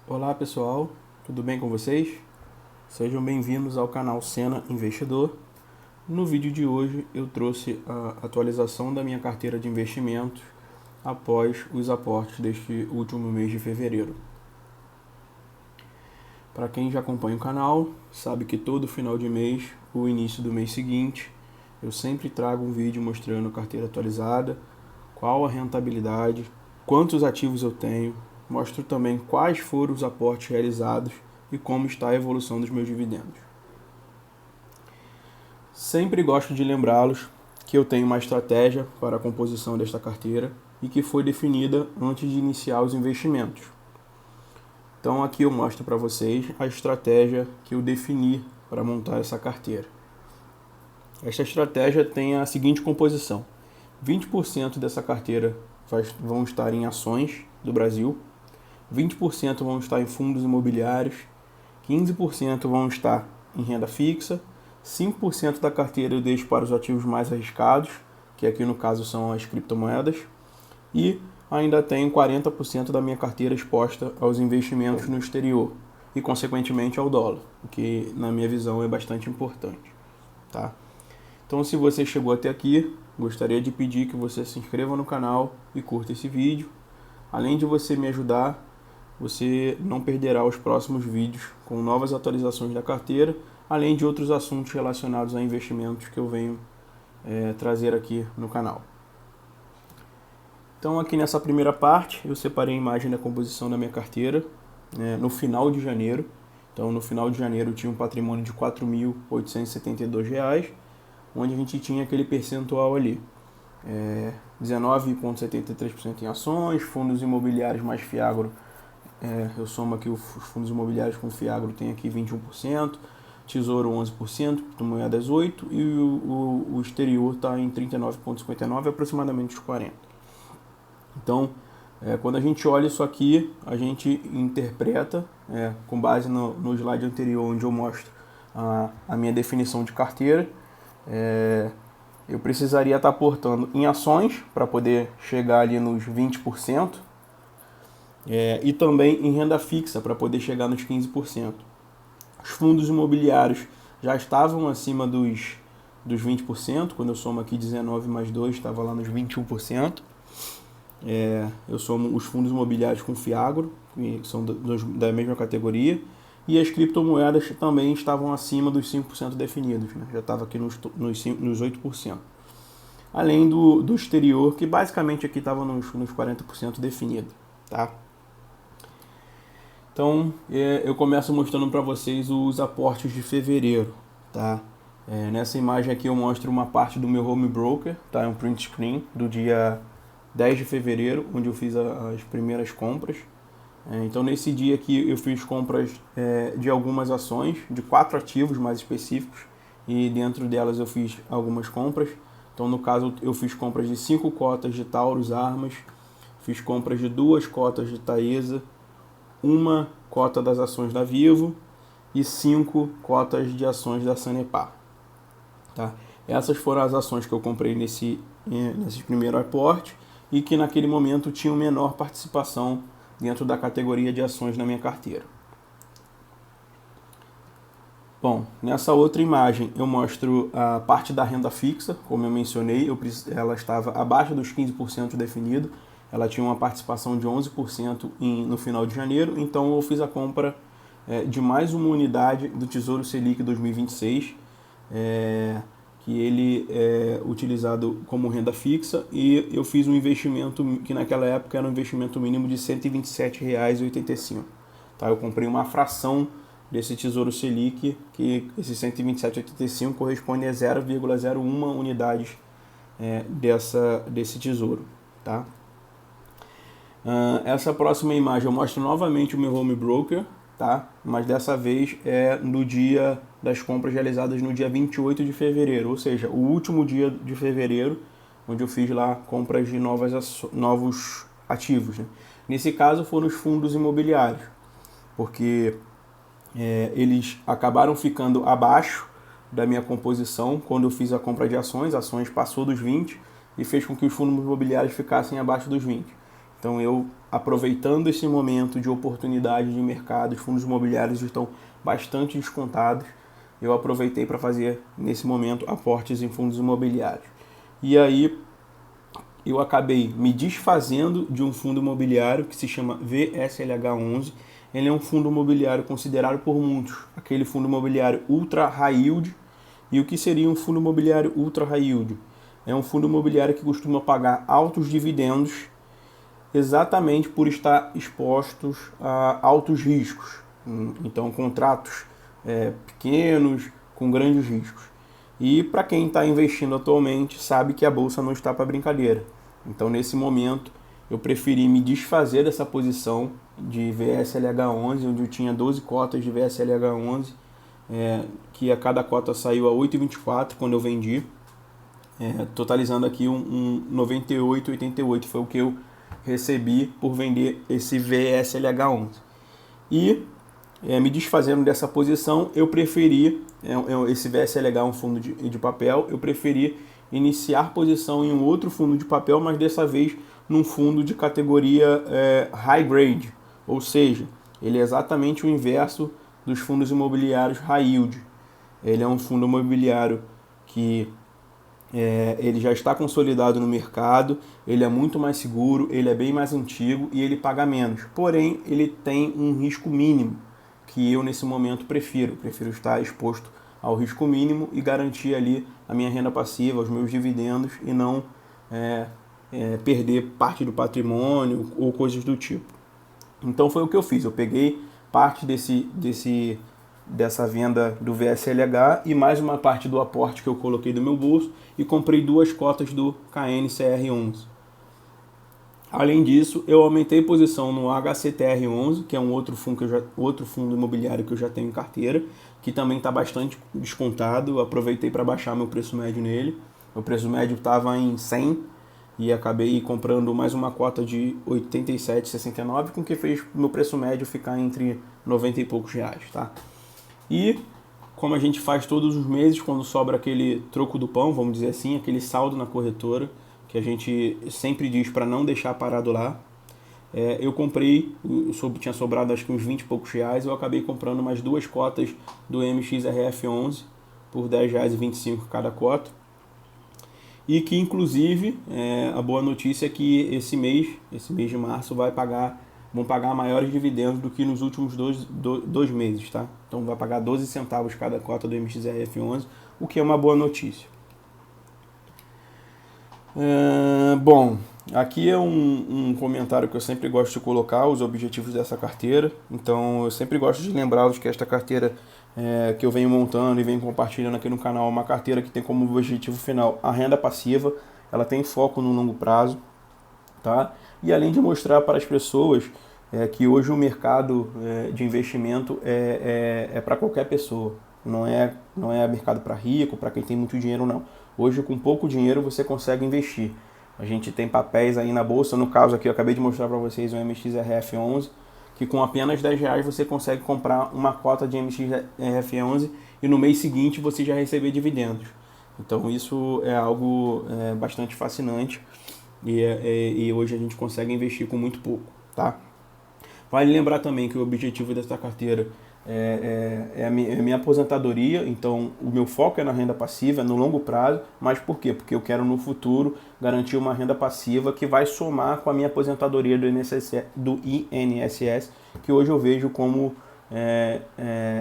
Olá pessoal, tudo bem com vocês? Sejam bem-vindos ao canal Sena Investidor. No vídeo de hoje eu trouxe a atualização da minha carteira de investimentos após os aportes deste último mês de fevereiro. Para quem já acompanha o canal, sabe que todo final de mês, ou início do mês seguinte, eu sempre trago um vídeo mostrando a carteira atualizada, qual a rentabilidade, quantos ativos eu tenho, mostro também quais foram os aportes realizados e como está a evolução dos meus dividendos. Sempre gosto de lembrá-los que eu tenho uma estratégia para a composição desta carteira e que foi definida antes de iniciar os investimentos. Então aqui eu mostro para vocês a estratégia que eu defini para montar essa carteira. Esta estratégia tem a seguinte composição: 20% dessa carteira vão estar em ações do Brasil, 20% vão estar em fundos imobiliários, 15% vão estar em renda fixa, 5% da carteira eu deixo para os ativos mais arriscados, que aqui no caso são as criptomoedas, e ainda tenho 40% da minha carteira exposta aos investimentos no exterior e, consequentemente, ao dólar, o que, na minha visão, é bastante importante. Tá? Então, se você chegou até aqui, gostaria de pedir que você se inscreva no canal e curta esse vídeo. Além de você me ajudar, você não perderá os próximos vídeos com novas atualizações da carteira, além de outros assuntos relacionados a investimentos que eu venho trazer aqui no canal. Então aqui nessa primeira parte eu separei a imagem da composição da minha carteira no final de janeiro. Então no final de janeiro eu tinha um patrimônio de R$ 4.872, onde a gente tinha aquele percentual ali. 19,73% em ações, fundos imobiliários mais Fiagro, eu somo aqui os fundos imobiliários com Fiagro, tem aqui 21%, Tesouro 11%, moedas 8% e o exterior está em 39,59%, aproximadamente os 40%. Então, quando a gente olha isso aqui, a gente interpreta, com base no slide anterior, onde eu mostro a minha definição de carteira, eu precisaria estar aportando em ações para poder chegar ali nos 20%, e também em renda fixa para poder chegar nos 15%. Os fundos imobiliários já estavam acima dos 20%, quando eu somo aqui 19 mais 2, estava lá nos 21%. Eu somo os fundos imobiliários com Fiagro, que são da mesma categoria, e as criptomoedas também estavam acima dos 5% definidos, né? Já estava aqui nos 8%. Além do exterior, que basicamente aqui estava nos 40% definido. Tá? Então, eu começo mostrando para vocês os aportes de fevereiro. Tá? Nessa imagem aqui eu mostro uma parte do meu home broker, tá? É um print screen do dia 10 de fevereiro, onde eu fiz as primeiras compras. Então nesse dia aqui eu fiz compras de algumas ações, de 4 ativos mais específicos, e dentro delas eu fiz algumas compras. Então no caso eu fiz compras de 5 cotas de Taurus Armas, fiz compras de 2 cotas de Taesa, 1 cota das ações da Vivo e 5 cotas de ações da Sanepar. Tá? Essas foram as ações que eu comprei nesse primeiro aporte e que naquele momento tinham menor participação dentro da categoria de ações na minha carteira. Bom, nessa outra imagem eu mostro a parte da renda fixa, como eu mencionei, ela estava abaixo dos 15% definido, ela tinha uma participação de 11% no final de janeiro, então eu fiz a compra de mais uma unidade do Tesouro Selic 2026, que ele é utilizado como renda fixa, e eu fiz um investimento que naquela época era um investimento mínimo de R$ 127,85. Tá? Eu comprei uma fração desse Tesouro Selic, que esse 127,85 corresponde a 0,01 unidades desse tesouro. Tá? Essa próxima imagem eu mostro novamente o meu home broker, tá? Mas dessa vez é no dia das compras realizadas no dia 28 de fevereiro, ou seja, o último dia de fevereiro, onde eu fiz lá compras de novos ativos. Né? Nesse caso foram os fundos imobiliários, porque eles acabaram ficando abaixo da minha composição quando eu fiz a compra de ações passou dos 20 e fez com que os fundos imobiliários ficassem abaixo dos 20. Então eu, aproveitando esse momento de oportunidade de mercado, os fundos imobiliários estão bastante descontados, eu aproveitei para fazer, nesse momento, aportes em fundos imobiliários. E aí eu acabei me desfazendo de um fundo imobiliário que se chama VSLH11. Ele é um fundo imobiliário considerado por muitos aquele fundo imobiliário ultra high yield. E o que seria um fundo imobiliário ultra high yield? É um fundo imobiliário que costuma pagar altos dividendos exatamente por estar expostos a altos riscos. Então, contratos pequenos, com grandes riscos. E para quem está investindo atualmente, sabe que a bolsa não está para brincadeira. Então, nesse momento, eu preferi me desfazer dessa posição de VSLH11, onde eu tinha 12 cotas de VSLH11, que a cada cota saiu a 8,24 quando eu vendi, totalizando aqui um 98,88, foi o que eu recebi por vender esse VSLH11. E me desfazendo dessa posição, eu preferi, esse VSLH é um fundo de papel, eu preferi iniciar posição em um outro fundo de papel, mas dessa vez num fundo de categoria high grade, ou seja, ele é exatamente o inverso dos fundos imobiliários high yield. Ele é um fundo imobiliário que ele já está consolidado no mercado, ele é muito mais seguro, ele é bem mais antigo e ele paga menos. Porém, ele tem um risco mínimo, que eu nesse momento prefiro estar exposto ao risco mínimo e garantir ali a minha renda passiva, os meus dividendos e não perder parte do patrimônio ou coisas do tipo. Então foi o que eu fiz, eu peguei parte dessa venda do VSLH e mais uma parte do aporte que eu coloquei do meu bolso e comprei 2 cotas do KNCR11. Além disso, eu aumentei posição no HCTR11, que é um outro fundo imobiliário que eu já tenho em carteira, que também está bastante descontado. Eu aproveitei para baixar meu preço médio nele. O preço médio estava em 100 e acabei comprando mais uma cota de 87,69, com que fez meu preço médio ficar entre 90 e poucos reais, tá? E como a gente faz todos os meses, quando sobra aquele troco do pão, vamos dizer assim, aquele saldo na corretora, que a gente sempre diz para não deixar parado lá, eu comprei, tinha sobrado acho que uns 20 e poucos reais, eu acabei comprando mais 2 cotas do MXRF11 por R$10,25 cada cota. E que inclusive, a boa notícia é que esse mês de março vão pagar maiores dividendos do que nos últimos dois meses, tá? Então vai pagar 12 centavos cada cota do MXRF11, o que é uma boa notícia. Bom, aqui é um comentário que eu sempre gosto de colocar, os objetivos dessa carteira. Então eu sempre gosto de lembrá-los que esta carteira que eu venho montando e venho compartilhando aqui no canal é uma carteira que tem como objetivo final a renda passiva. Ela tem foco no longo prazo, tá? E além de mostrar para as pessoas que hoje o mercado de investimento é para qualquer pessoa. Não é mercado para rico, para quem tem muito dinheiro, não. Hoje, com pouco dinheiro, você consegue investir. A gente tem papéis aí na bolsa, no caso aqui eu acabei de mostrar para vocês o MXRF11, que com apenas R$10 você consegue comprar uma cota de MXRF11 e no mês seguinte você já receber dividendos. Então isso é algo bastante fascinante e hoje a gente consegue investir com muito pouco, tá? Vale lembrar também que o objetivo dessa carteira é a minha aposentadoria, então o meu foco é na renda passiva, no longo prazo, mas por quê? Porque eu quero no futuro garantir uma renda passiva que vai somar com a minha aposentadoria do INSS, que hoje eu vejo como,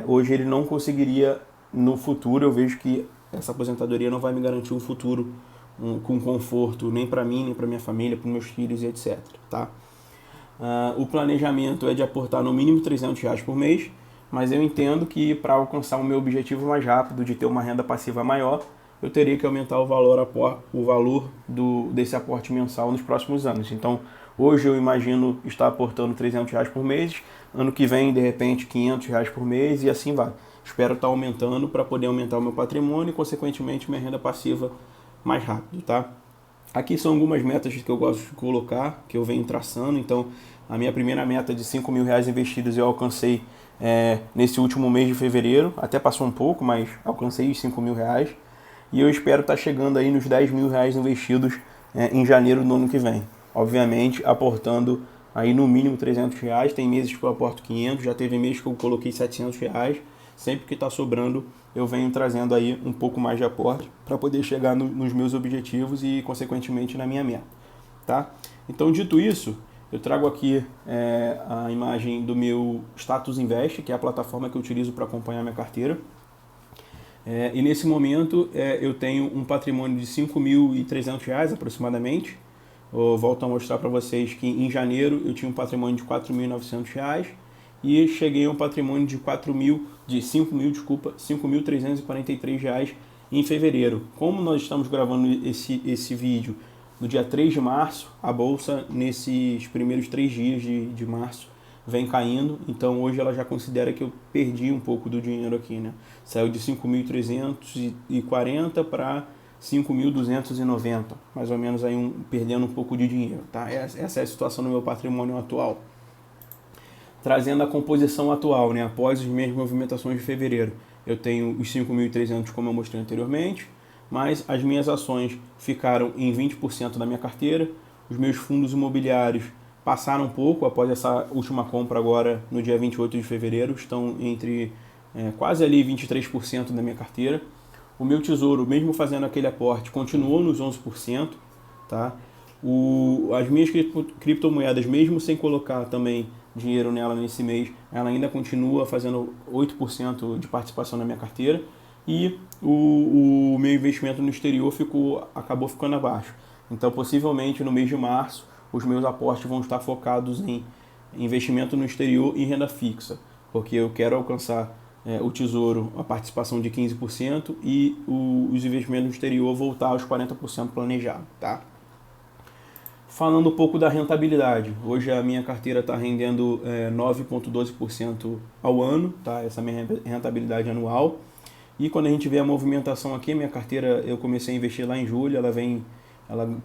hoje ele não conseguiria no futuro, eu vejo que essa aposentadoria não vai me garantir um futuro com conforto, nem para mim, nem para minha família, para meus filhos e etc, tá? O planejamento é de aportar no mínimo R$300 por mês, mas eu entendo que para alcançar o meu objetivo mais rápido de ter uma renda passiva maior, eu teria que aumentar o valor desse aporte mensal nos próximos anos. Então, hoje eu imagino estar aportando R$300 por mês, ano que vem, de repente, R$500 por mês e assim vai. Espero estar aumentando para poder aumentar o meu patrimônio e, consequentemente, minha renda passiva mais rápido, tá? Aqui são algumas metas que eu gosto de colocar, que eu venho traçando. Então, a minha primeira meta de R$5.000 investidos eu alcancei nesse último mês de fevereiro. Até passou um pouco, mas alcancei os R$5.000. E eu espero estar chegando aí nos R$10.000 investidos em janeiro do ano que vem. obviamente aportando aí no mínimo R$300, tem meses que eu aporto 500, já teve meses que eu coloquei R$700, sempre que está sobrando eu venho trazendo aí um pouco mais de aporte para poder chegar nos meus objetivos e consequentemente na minha meta, tá? Então, dito isso, eu trago aqui a imagem do meu Status Invest, que é a plataforma que eu utilizo para acompanhar minha carteira. E nesse momento eu tenho um patrimônio de R$5.300 aproximadamente. Eu volto a mostrar para vocês que em janeiro eu tinha um patrimônio de R$4.900 e cheguei a um patrimônio de R$5.343 em fevereiro. Como nós estamos gravando esse vídeo no dia 3 de março, a bolsa nesses primeiros 3 dias de março vem caindo, então hoje ela já considera que eu perdi um pouco do dinheiro aqui, né? Saiu de 5.340 para 5.290, mais ou menos aí perdendo um pouco de dinheiro, tá? Essa é a situação no meu patrimônio atual. Trazendo a composição atual, né? Após as minhas movimentações de fevereiro, eu tenho os 5.300 como eu mostrei anteriormente, mas as minhas ações ficaram em 20% da minha carteira, os meus fundos imobiliários passaram um pouco após essa última compra agora no dia 28 de fevereiro, estão entre quase ali 23% da minha carteira. O meu tesouro, mesmo fazendo aquele aporte, continuou nos 11%, tá? As minhas criptomoedas, mesmo sem colocar também dinheiro nela nesse mês, ela ainda continua fazendo 8% de participação na minha carteira, e o meu investimento no exterior acabou ficando abaixo. Então, possivelmente no mês de março, os meus aportes vão estar focados em investimento no exterior e renda fixa, porque eu quero alcançar o tesouro, a participação de 15% e os investimentos no exterior voltar aos 40% planejado, tá? Falando um pouco da rentabilidade, hoje a minha carteira está rendendo 9,12% ao ano, tá? Essa é a minha rentabilidade anual. E quando a gente vê a movimentação aqui, minha carteira eu comecei a investir lá em julho,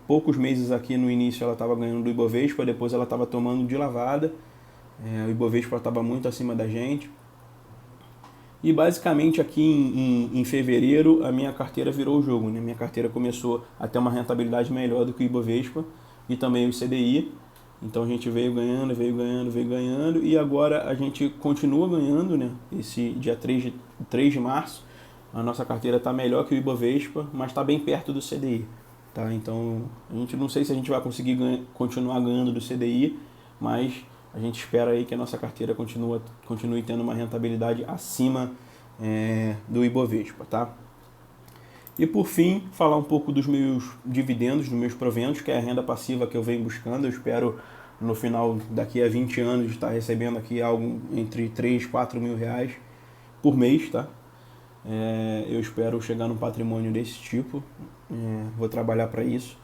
poucos meses aqui no início ela estava ganhando do Ibovespa, depois ela estava tomando de lavada, o Ibovespa estava muito acima da gente. E basicamente aqui em fevereiro a minha carteira virou o jogo, né? Minha carteira começou a ter uma rentabilidade melhor do que o Ibovespa e também o CDI. Então a gente veio ganhando e agora a gente continua ganhando, né? Esse dia 3 de março a nossa carteira está melhor que o Ibovespa, mas está bem perto do CDI. Tá? Então a gente não sei se a gente vai conseguir continuar ganhando do CDI, mas a gente espera aí que a nossa carteira continue tendo uma rentabilidade acima do Ibovespa, tá? E por fim, falar um pouco dos meus dividendos, dos meus proventos, que é a renda passiva que eu venho buscando. Eu espero no final, daqui a 20 anos, estar recebendo aqui algo entre 3 e 4 mil reais por mês, tá? Eu espero chegar num patrimônio desse tipo, vou trabalhar para isso.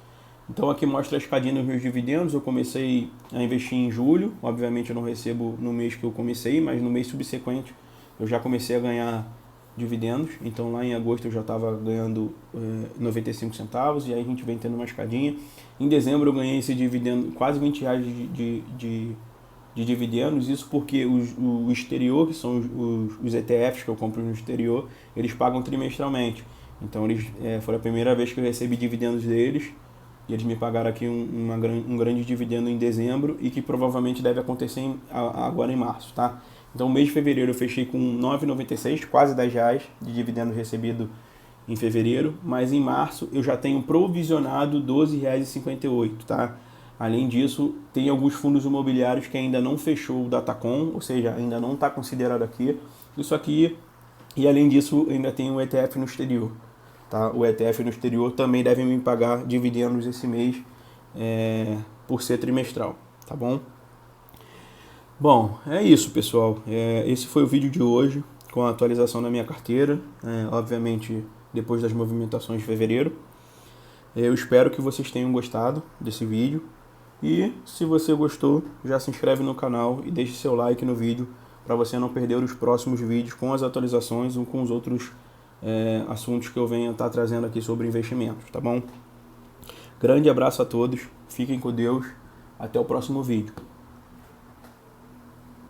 Então aqui mostra a escadinha dos meus dividendos. Eu comecei a investir em julho, obviamente eu não recebo no mês que eu comecei, mas no mês subsequente eu já comecei a ganhar dividendos. Então lá em agosto eu já estava ganhando 95 centavos e aí a gente vem tendo uma escadinha. Em dezembro eu ganhei esse dividendo, quase 20 reais de dividendos, isso porque o exterior, que são os ETFs que eu compro no exterior, eles pagam trimestralmente. Então foi a primeira vez que eu recebi dividendos deles e eles me pagaram aqui um grande dividendo em dezembro e que provavelmente deve acontecer agora em março, tá? Então, no mês de fevereiro eu fechei com R$ 9,96, quase R$10 de dividendo recebido em fevereiro, mas em março eu já tenho provisionado R$ 12,58, tá? Além disso, tem alguns fundos imobiliários que ainda não fechou o Datacom, ou seja, ainda não está considerado aqui. Isso aqui, e além disso, ainda tem o ETF no exterior. Tá? O ETF no exterior também deve me pagar dividendos esse mês por ser trimestral, tá bom? Bom, é isso, pessoal. Esse foi o vídeo de hoje com a atualização da minha carteira, obviamente depois das movimentações de fevereiro. Eu espero que vocês tenham gostado desse vídeo e se você gostou, já se inscreve no canal e deixe seu like no vídeo para você não perder os próximos vídeos com as atualizações ou com os outros assuntos que eu venho estar trazendo aqui sobre investimentos, tá bom? Grande abraço a todos, fiquem com Deus, até o próximo vídeo.